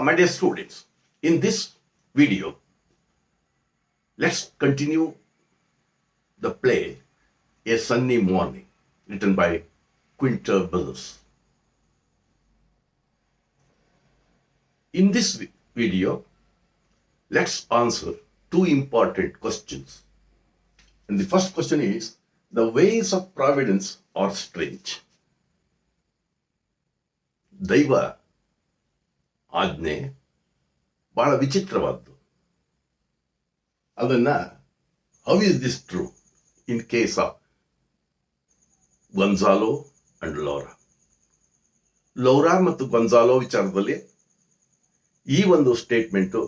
My dear students, in this video, let's continue the play A Sunny Morning, written by Quinter Bills. In this video, let's answer two important questions. And the first question is, the ways of providence are strange. ದೈವ ಆಜ್ಞೆ ಬಹಳ ವಿಚಿತ್ರವಾದ್ದು. ಅದನ್ನ how is this true in case of Gonzalo and Laura. Laura ಮತ್ತು Gonzalo ವಿಚಾರದಲ್ಲಿ ಈ ಒಂದು statement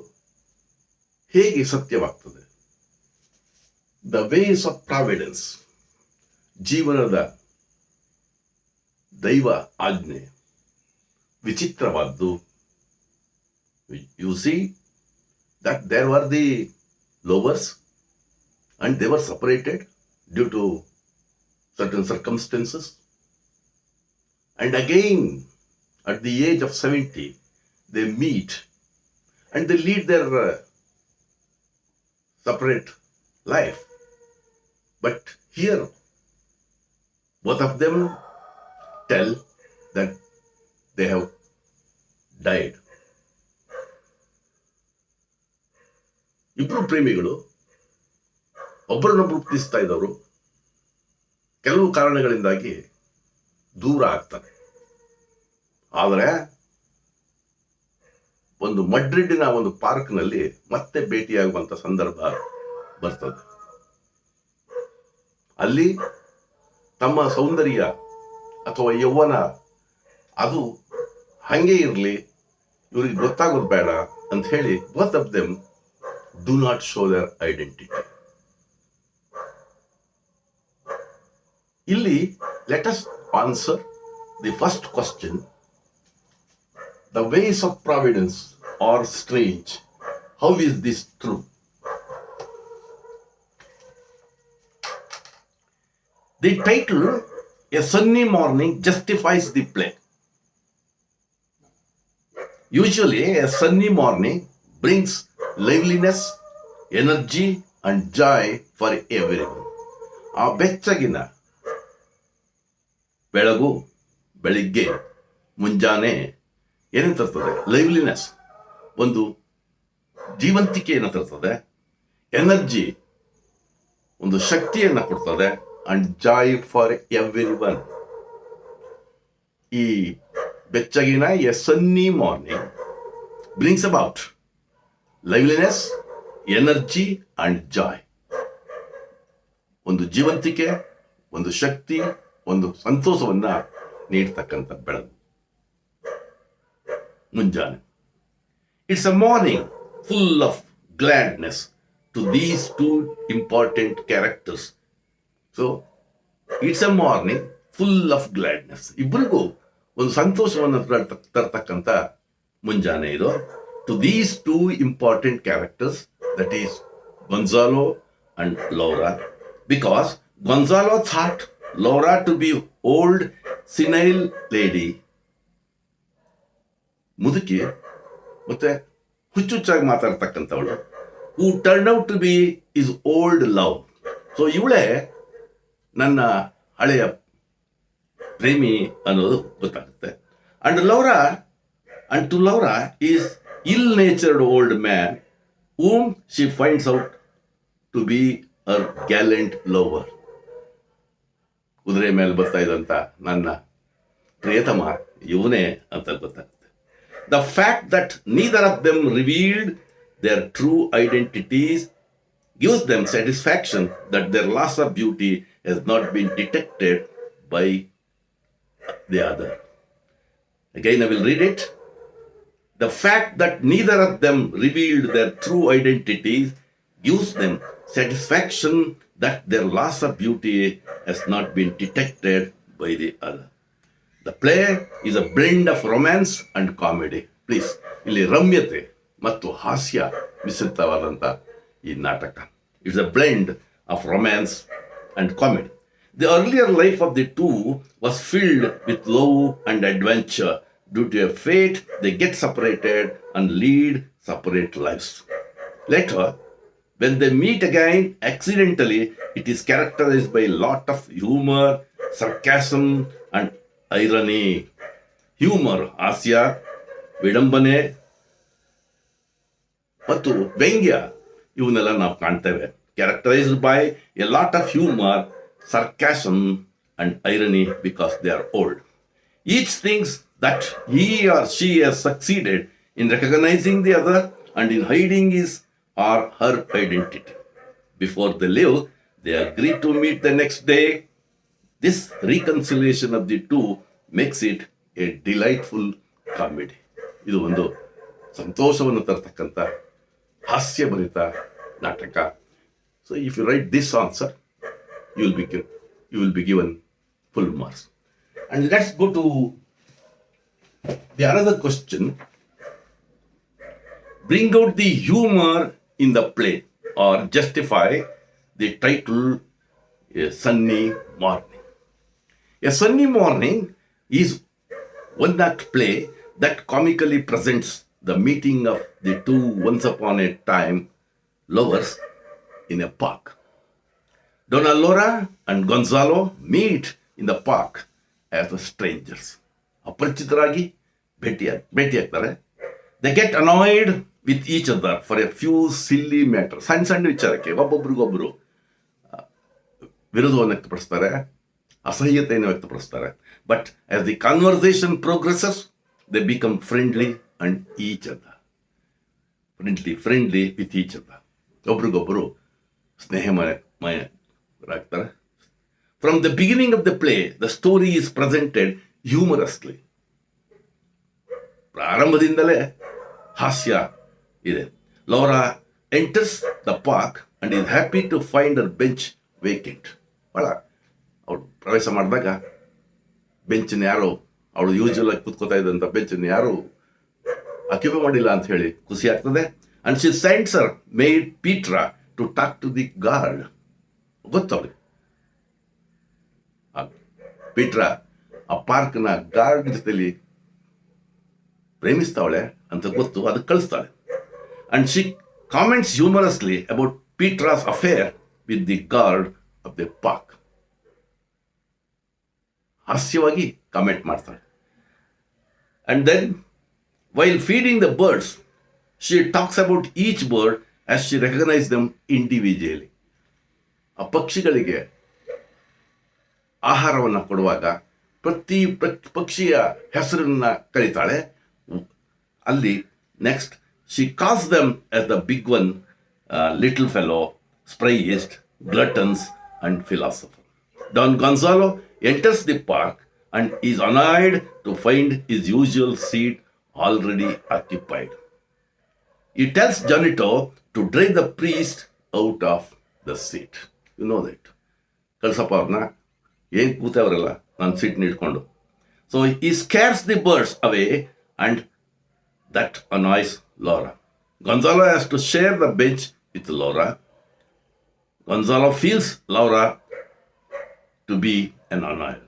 ಹೇಗೆ ಸತ್ಯವಾಗ್ತದೆ? ದ ವೇಸ್ ಆಫ್ ಪ್ರಾವಿಡೆನ್ಸ್, ಜೀವನದ ದೈವ ಆಜ್ಞೆ ವಿಚಿತ್ರವಾದ್ದು. You see that there were the lovers and they were separated due to certain circumstances. And again, at the age of 70, they meet and they lead their separate life. But here, both of them tell that they have died. ಇಬ್ಬರು ಪ್ರೇಮಿಗಳು ಒಬ್ಬರನ್ನೊಬ್ಬರು ಪ್ರೀತಿಸ್ತಾ ಇದ್ದವರು ಕೆಲವು ಕಾರಣಗಳಿಂದಾಗಿ ದೂರ ಆಗ್ತಾರೆ. ಆದರೆ ಒಂದು ಮಡ್ರಿಡ್ಡಿನ ಒಂದು ಪಾರ್ಕ್ನಲ್ಲಿ ಮತ್ತೆ ಭೇಟಿಯಾಗುವಂತ ಸಂದರ್ಭ ಬರ್ತದೆ. ಅಲ್ಲಿ ತಮ್ಮ ಸೌಂದರ್ಯ ಅಥವಾ ಯೌವನ ಅದು ಹಂಗೆ ಇರಲಿ, ಇವ್ರಿಗೆ ಗೊತ್ತಾಗೋದು ಬೇಡ ಅಂತ ಹೇಳಿ both of them do not show their identity. ಇಲ್ಲಿ let us answer the first question. The ways of providence are strange. How is this true? The title, A Sunny Morning, justifies the play. Usually, a sunny morning brings liveliness, energy and joy for everyone. ಆ ಬೆಚ್ಚಗಿನ ಬೆಳಗು, ಬೆಳಿಗ್ಗೆ, ಮುಂಜಾನೆ ಏನೇನು ತರ್ತದೆ? ಲೈವ್ಲಿನೆಸ್, ಒಂದು ಜೀವಂತಿಕೆಯನ್ನು ತರ್ತದೆ. Energy, ಒಂದು ಶಕ್ತಿಯನ್ನು ಕೊಡ್ತದೆ. And joy for everyone. ಈ ಬೆಚ್ಚಗಿನ a sunny morning brings about liveliness, energy and joy. ಒಂದು ಜೀವಂತಿಕೆ, ಒಂದು ಶಕ್ತಿ, ಒಂದು ಸಂತೋಷವನ್ನ ನೀಡ್ತಕ್ಕಂಥ ಬೆಳಕು, ಮುಂಜಾನೆ. It's a morning full of gladness to these two important characters. So it's a morning full of gladness. ಇಬ್ಬರಿಗೂ ಒಂದು ಸಂತೋಷವನ್ನು ತರ್ತಕ್ಕಂಥ ಮುಂಜಾನೆ ಇದು. To these two important characters, that is Gonzalo and Laura, because Gonzalo thought Laura to be old, senile lady, ಮುದುಕಿ ಮತ್ತೆ ಹುಚ್ಚುಚ್ಚಾಗಿ ಮಾತಾಡ್ತಕ್ಕಂಥವಳು, who turned out to be his old love. So ಇವಳೇ ನನ್ನ ಹಳೆಯ ಪ್ರೇಮಿ ಅನ್ನೋದು ಗೊತ್ತಾಗುತ್ತೆ. And to Laura is ill-natured old man whom she finds out to be a gallant lover. ಕುದುರೆ ಮೇಲೆ ಬರ್ತಾ ಇದ್ದಂತ ನನ್ನ ಪ್ರಿಯತಮ ಇವನೇ ಅಂತ ಗೊತ್ತಾಗುತ್ತೆ. The fact that neither of them revealed their true identities gives them satisfaction that their loss of beauty has not been detected by the other. Again, I will read it. The fact that neither of them revealed their true identities gives them satisfaction that their loss of beauty has not been detected by the other. The play is a blend of romance and comedy. Please, ಇಲ್ಲಿ ರಮ್ಯತೆ ಮತ್ತು ಹಾಸ್ಯ ಮಿಶ್ರಿತವಾದಂಥ ಈ ನಾಟಕ. It's a blend of romance and comedy. The earlier life of the two was filled with love and adventure. due to a fate, they get separated and lead separate lives. Later, when they meet again accidentally, it is characterized by a lot of humor, sarcasm, and irony. Humor, ಹಾಸ್ಯ, ವಿಡಂಬನೆ ಮತ್ತು ವ್ಯಂಗ್ಯ ಇವನ್ನೆಲ್ಲ ನಾವು ಕಾಣ್ತೇವೆ. Characterized by a lot of humor, sarcasm, and irony because they are old. Each thinks that he or she has succeeded in recognizing the other and in hiding his or her identity. Before they leave, they agree to meet the next day. This reconciliation of the two makes it a delightful comedy. ಇದು ಒಂದು ಸಂತೋಷವನ್ನು ತರತಕ್ಕಂಥ ಹಾಸ್ಯಭರಿತ ನಾಟಕ. So if you write this answer, you will be given full marks. And let's go to the another question. Bring out the humor in the play or justify the title A Sunny Morning. A Sunny Morning is one act play that comically presents the meeting of the two once upon a time lovers in a park. Donna Laura and Gonzalo meet in the park as strangers. ಅಪರಿಚಿತರಾಗಿ ಭೇಟಿಯಾಗ್ತಾರೆ. They get annoyed with each other for a few silly matters. ಸಣ್ಣ ವಿಚಾರಕ್ಕೆ ಒಬ್ಬೊಬ್ರಿಗೊಬ್ಬರು ವಿರೋಧವನ್ನು ವ್ಯಕ್ತಪಡಿಸ್ತಾರೆ, ಅಸಹ್ಯತೆಯನ್ನು ವ್ಯಕ್ತಪಡಿಸ್ತಾರೆ. But as the conversation progresses, they become friendly and each other. Friendly with each other. ಒಬ್ರಿಗೊಬ್ಬರು ಸ್ನೇಹಮಯರಾಗ್ತಾರೆ. From the beginning of the play, the story is presented humorously. ಪ್ರಾರಂಭದಿಂದಲೇ ಹಾಸ್ಯ ಇದೆ. Laura enters the park and is happy to find her bench vacant. ಅವಳು ಪ್ರವೇಶ ಮಾಡಿದಾಗ ಬೆಂಚನ್ನು ಯಾರು ಅವಳು usual ಆಗಿ ಕೂತ್ಕೋತಾ ಇದ್ದಂಥ ಬೆಂಚನ್ನು ಯಾರು ಆಕ್ಯುಪೈ ಮಾಡಿಲ್ಲ ಅಂತ ಹೇಳಿ ಖುಷಿ ಆಗ್ತದೆ. And she sends her maid Petra to talk to the guard. ಗೊತ್ತವಳು ಪೀಟ್ರಾ ಆ ಪಾರ್ಕ್ನ ಗಾರ್ಡ್ ಜೊತೆಲಿ ಪ್ರೇಮಿಸ್ತಾವಳೆ ಅಂತ ಗೊತ್ತು, ಅದಕ್ಕೆ ಕಳಿಸ್ತಾಳೆ. And she comments humorously about Petra's affair with the guard of the park. ಹಾಸ್ಯವಾಗಿ ಕಾಮೆಂಟ್ ಮಾಡ್ತಾಳೆ. And then, while feeding the birds, she talks about each bird as she recognizes them individually. ಆ ಪಕ್ಷಿಗಳಿಗೆ ಆಹಾರವನ್ನು ಕೊಡುವಾಗ ಪ್ರತಿ ಪಕ್ಷಿಯ ಹೆಸರನ್ನ ಕರೀತಾಳೆ. ಅಲ್ಲಿ next she calls them as the big one, little fellow, sprayist, gluttons, and philosopher. Don Gonzalo enters the park and is annoyed to find his usual seat already occupied. He tells Janito to drive the priest out of the seat. You know that. ಕಳ್ಸಪ್ಪ ಅವ್ರನ್ನ, ಏನು ಕೂತವ್ರಲ್ಲ ನನ್ನ ಸೀಟ್ನ ಇಟ್ಕೊಂಡು. So he scares the birds away and that annoys Laura. Gonzalo has to share the bench with Laura. Gonzalo feels Laura to be an annoyer.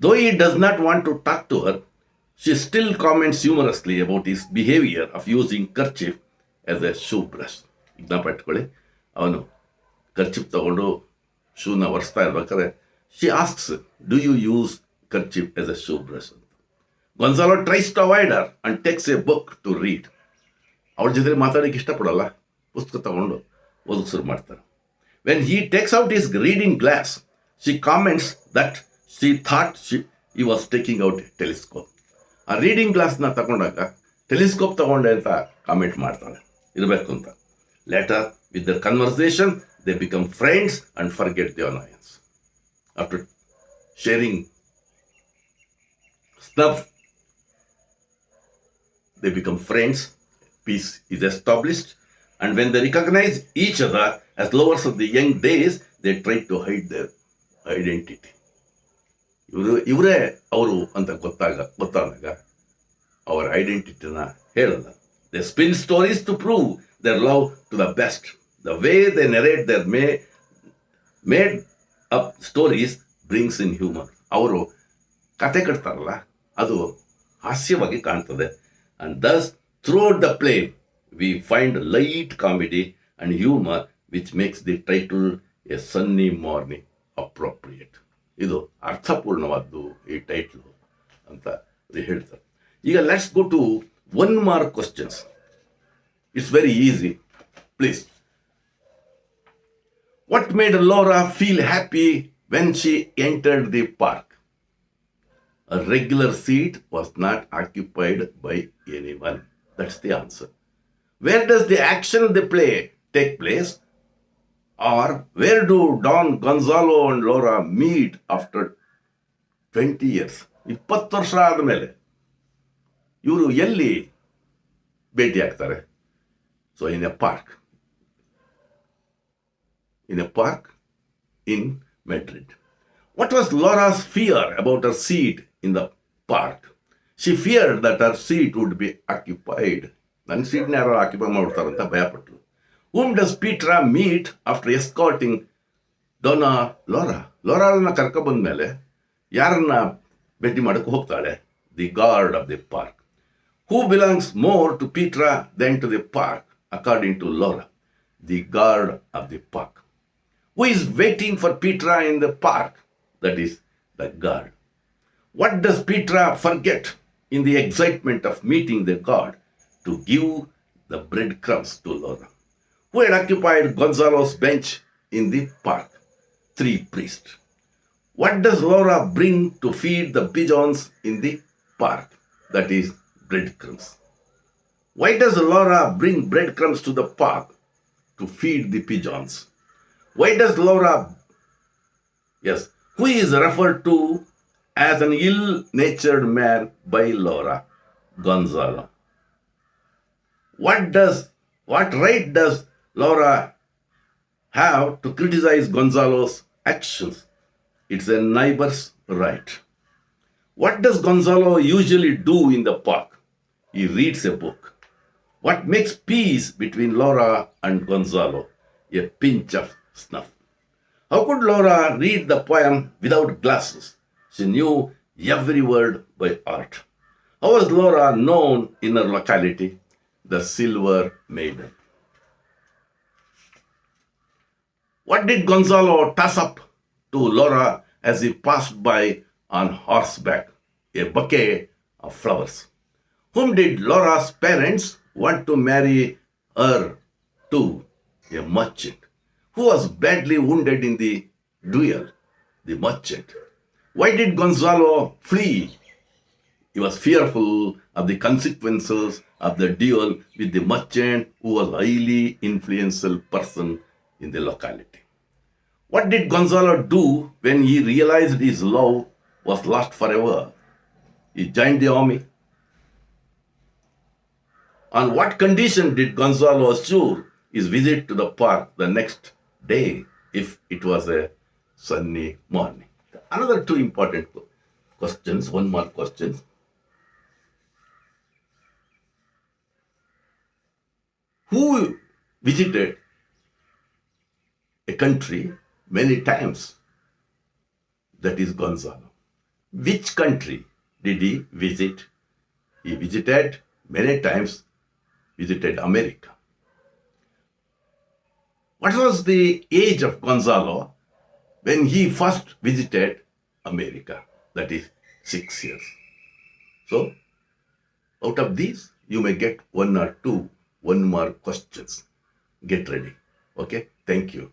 Though he does not want to talk to her, she still comments humorously about his behavior of using kerchief as a shoe brush. ಜ್ಞಾಪ ಇಟ್ಕೊಳ್ಳಿ, ಅವನು kerchief ತಗೊಂಡು ಶೂನ ಒರೆಸ್ತಾ ಇರ್ಬೇಕಾದ್ರೆ she asks, do you use kerchief as a shoe brush? Gonzalo tries to avoid her and takes a book to read. ಅವಳ ಜೊತೆ ಮಾತಾಡೋಕ್ಕೆ ಇಷ್ಟಪಡಲ್ಲ, ಪುಸ್ತಕ ತಗೊಂಡು ಓದಕ್ಕೆ ಶುರು ಮಾಡ್ತಾರೆ. When he takes out his reading glass, she comments that she thought he was taking out a telescope. ಆ ರೀಡಿಂಗ್ ಗ್ಲಾಸ್ನ ತಗೊಂಡಾಗ ಟೆಲಿಸ್ಕೋಪ್ ತಗೊಂಡೆ ಅಂತ ಕಾಮೆಂಟ್ ಮಾಡ್ತಾಳೆ, ಇರಬೇಕು ಅಂತ. Later, with their conversation, they become friends and forget the annoyance. After sharing stuff, they become friends, peace is established, and when they recognize each other as lovers of the young days, they try to hide their identity. ಇವರೇ ಅವರು ಅಂತ ಗೊತ್ತಾದಾಗ ಅವರ ಐಡೆಂಟಿಟಿನ ಹೇಳಲ್ಲ. They spin stories to prove their love to the best. The way they narrate their made up stories brings in humor. ಅವರು ಕತೆ ಕಟ್ತಾರಲ್ಲ, ಅದು ಹಾಸ್ಯವಾಗಿ ಕಾಣ್ತದೆ. And thus throughout the play we find light comedy and humour which makes the title a sunny morning appropriate. ಇದು ಅರ್ಥಪೂರ್ಣವಾದ್ದು ಈ title ಅಂತ ಹೇಳ್ತಾರೆ. ಈಗ let's go to 1 mark questions. It's very easy. Please. What made Laura feel happy when she entered the park? A regular seat was not occupied by anyone. That's the answer. Where does the action of the play take place? Or where do Don, Gonzalo and Laura meet after 20 years? 20 ವರ್ಷ ಆದಮೇಲೆ ಇವರು ಎಲ್ಲಿ ಭೇಟಿ ಆಗ್ತಾರೆ? So in a park in Madrid. What was Laura's fear about her seat in the park? She feared that her seat would be occupied. ನನ್ನ ಸೀಟ್ನ ಯಾರೋ occupy ಮಾಡ್ತಾರಂತ ಭಯಪಟ್ಟಳು. Whom does Petra meet after escorting Donna Laura? ಲೋರಾಳನ್ನ ಕರ್ಕೊಬಂದ ಮೇಲೆ ಯಾರನ್ನ ಭೇಟಿ ಮಾಡಕ್ಕೆ ಹೋಗ್ತಾಳೆ? The guard of the park. Who belongs more to Petra than to the park, according to Laura? The guard of the park. Who is waiting for Petra in the park? That is the guard. What does Petra forget in the excitement of meeting the guard to give the breadcrumbs to Laura? Who had occupied Gonzalo's bench in the park? 3 priests. What does Laura bring to feed the pigeons in the park? That is breadcrumbs. Why does Laura bring breadcrumbs to the park? To feed the pigeons. Why does Laura, who is referred to as an ill-natured man by Laura? Gonzalo. What right does Laura have to criticize Gonzalo's actions? It's a neighbor's right. What does Gonzalo usually do in the park? He reads a book. What makes peace between Laura and Gonzalo? A pinch of snuff. How could Laura read the poem without glasses? She knew every word by heart. How was Laura known in her locality? The Silver Maiden. What did Gonzalo toss up to Laura as he passed by on horseback? A bouquet of flowers. Whom did Laura's parents want to marry her to? A merchant. Who was badly wounded in the duel? The merchant. Why did Gonzalo flee? He was fearful of the consequences of the duel with the merchant, who was a highly influential person in the locality. What did Gonzalo do when he realized his love was lost forever? He joined the army. On what condition did Gonzalo assure his visit to the park the next day if it was a sunny morning? Another 2 important questions, 1 mark questions. Who visited a country many times? That is Gonzalo. Which country did he visit? He visited many times, visited America. What was the age of Gonzalo when he first visited America? That is 6 years. So, out of these, you may get 1 or 2 1 mark questions. Get ready. Okay? Thank you.